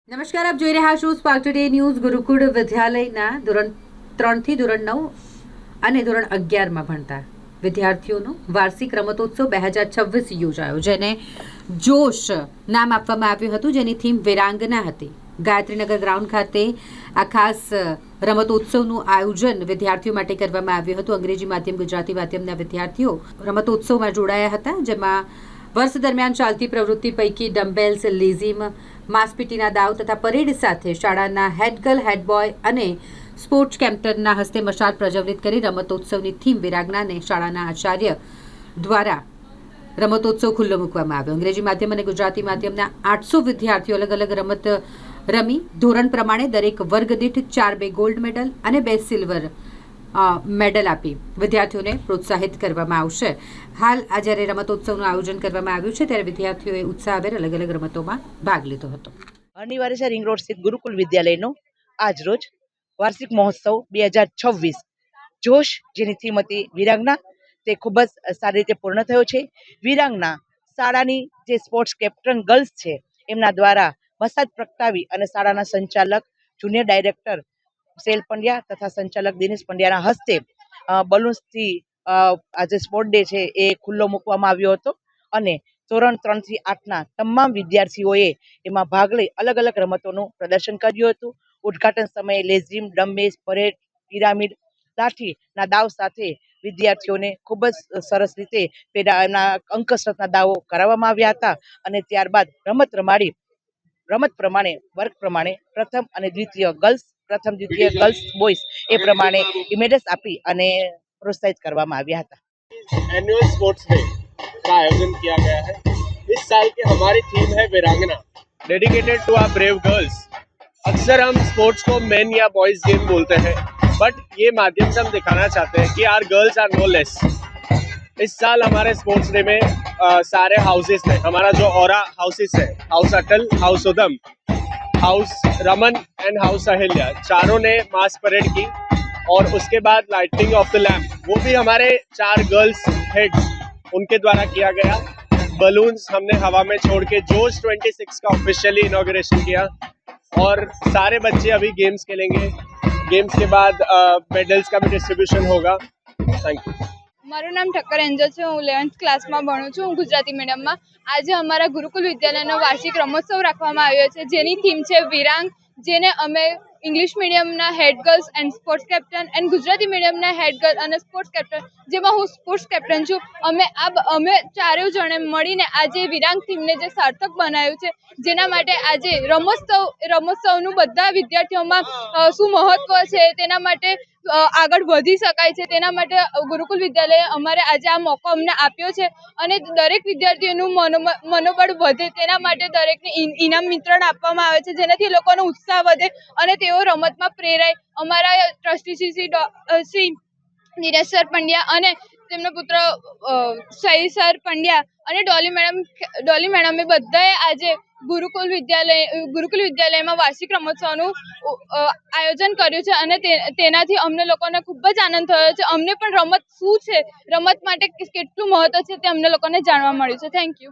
નમસ્કાર, આપ જોઈ રહ્યા છો સ્પાર્ક ટુડે ન્યૂઝ. ગુરુકુળ વિદ્યાલયના ધોરણ 3 થી ધોરણ 9 અને ધોરણ 11માં ભણતા વિદ્યાર્થીઓનો વાર્ષિક રમતોત્સવ 2026 યોજાયો, જેને જોશ નામ આપવામાં આવ્યું હતું, જેની થીમ વીરાંગના હતી. ગાયત્રીનગર ગ્રાઉન્ડ ખાતે આ ખાસ રમતોત્સવનું આયોજન વિદ્યાર્થીઓ માટે કરવામાં આવ્યું હતું. અંગ્રેજી માધ્યમ, ગુજરાતી માધ્યમના વિદ્યાર્થીઓ રમતોત્સવમાં જોડાયા હતા, જેમાં વર્ષ દરમિયાન ચાલતી પ્રવૃત્તિ પૈકી ડમ્બેલ્સ, લેઝિમ, માંસપીટીના દાવ તથા પરેડ સાથે શાળાના હેડ ગર્લ, હેડ બોય અને સ્પોર્ટ્સ કેપ્ટનના હસ્તે મશાલ પ્રજ્વલિત કરી રમતોત્સવની થીમ વીરાંગનાને શાળાના આચાર્ય દ્વારા રમતોત્સવ ખુલ્લો મૂકવામાં આવ્યો. અંગ્રેજી માધ્યમ અને ગુજરાતી માધ્યમના 800 વિદ્યાર્થીઓ અલગ અલગ રમત રમી ધોરણ પ્રમાણે દરેક વર્ગ દીઠ 4 ગોલ્ડ મેડલ અને 2 સિલ્વર મેડલ આપી વિદ્યાર્થીઓને પ્રોત્સાહિત કરવામાં આવશે. હાલ આ જ્યારે રમતોત્સવનું આયોજન કરવામાં આવ્યું છે, ત્યારે વિદ્યાર્થીઓએ ઉત્સાહભેર અલગ અલગ રમતોમાં ભાગ લીધો હતો. અનિવાર્ય રિંગ રોડ સ્થિત ગુરુકુલ વિદ્યાલયનો આજ રોજ વાર્ષિક મહોત્સવ 2026 જોશ, જેની થીમ હતી વીરાંગના, તે ખૂબ જ સારી રીતે પૂર્ણ થયો છે. વીરાંગના શાળાની જે સ્પોર્ટ્સ કેપ્ટન ગર્લ્સ છે, એમના દ્વારા મશાલ પ્રગટાવી અને શાળાના સંચાલક, જુનિયર ડાયરેક્ટર સેલ પંડ્યા તથા સંચાલક દિનેશ પંડ્યાના હસ્તે બલૂન્સથી આજે સ્પોર્ટ ડે છે એ ખુલ્લો મૂકવામાં આવ્યો હતો અને ધોરણ 3 થી 8ના તમામ વિદ્યાર્થીઓએ એમાં ભાગ લઈ અલગ અલગ રમતોનું પ્રદર્શન કર્યું હતું. ઉદ્ઘાટન સમયે લેઝિમ, ડમ્બેસ, પરેડ, પિરામિડ, લાઠીના દાવ સાથે વિદ્યાર્થીઓને ખૂબ જ સરસ રીતે એમના અંકકસરતના દાવો કરાવવામાં આવ્યા હતા અને ત્યારબાદ રમત પ્રમાણે વર્ગ પ્રમાણે પ્રથમ અને દ્વિતીય ગર્લ્સ, પ્રથમ દ્વિતીય ગર્લ્સ બોયઝ એ પ્રમાણે ઇમેડલ્સ આપી અને प्रोत्साहित કરવામાં આવ્યા હતા. एनुअल स्पोर्ट्स डे का आयोजन किया गया है. इस साल की हमारी थीम है Veerangana, dedicated to our brave girls. अक्सर हम स्पोर्ट्स को मेन या बॉयज गेम बोलते हैं, बट ये माध्यम से हम दिखाना चाहते हैं कि our girls are no less. इस साल हमारे स्पोर्ट्स डे में सारे हाउसेस ने, हमारा जो औरा हाउसेस है, house Atal, house Udham, house Raman and house Ahilya, चारों ने मास परेड की और उसके बाद लाइटिंग ऑफ द लैम्प, वो भी हमारे 4 गर्ल्स हेड्स उनके द्वारा किया गया. बलून्स हमने हवा में छोड़ के जोश 26 का ऑफिशियली इनॉग्रेशन किया और सारे बच्चे अभी गेम्स खेलेंगे. गेम्स के बाद मेडल्स का भी डिस्ट्रीब्यूशन होगा. Thank you. મારું નામ ઠક્કર એન્જલ છે. હું 11th ક્લાસમાં ભણું છું. હું ગુજરાતી મીડિયમમાં. આજે અમારા ગુરુકુલ વિદ્યાલયનો વાર્ષિક રમોત્સવ રાખવામાં આવ્યો છે, જેની થીમ છે વિરાંગ, જેને અમે ઇંગ્લિશ મીડિયમના head girls and sports captain and Gujarati મીડિયમના હેડ ગર્લ અને સ્પોર્ટ્સ કેપ્ટન, જેમાં હું સ્પોર્ટ્સ કેપ્ટન છું. અમે ચારેય જણે મળીને આજે વિરાંગ થીમને જે સાર્થક બનાવ્યું છે, જેના માટે આજે રમોત્સવનું બધા વિદ્યાર્થીઓમાં શું મહત્વ છે, તેના માટે આગળ વધી શકાય છે, તેના માટે ગુરુકુલ વિદ્યાલયે અમારે આજે આ મોકો અમને આપ્યો છે અને દરેક વિદ્યાર્થીઓનું મનોબળ વધે તેના માટે દરેકને ઇનામ વિતરણ આપવામાં આવે છે, જેનાથી લોકોનો ઉત્સાહ વધે અને તેઓ રમતમાં પ્રેરાય. અમારા ટ્રસ્ટી શ્રી નીરજ સર પંડ્યા અને તેમના પુત્ર સહી સર પંડ્યા અને ડોલી મેડમે બધાએ આજે ગુરુકુલ વિદ્યાલયમાં વાર્ષિક રમોત્સવનું આયોજન કર્યું છે અને તેનાથી અમને લોકોને ખૂબ જ આનંદ થયો છે. અમને પણ રમત શું છે, રમત માટે કેટલું મહત્વ છે, તે અમને લોકોને જાણવા મળ્યું છે. Thank you.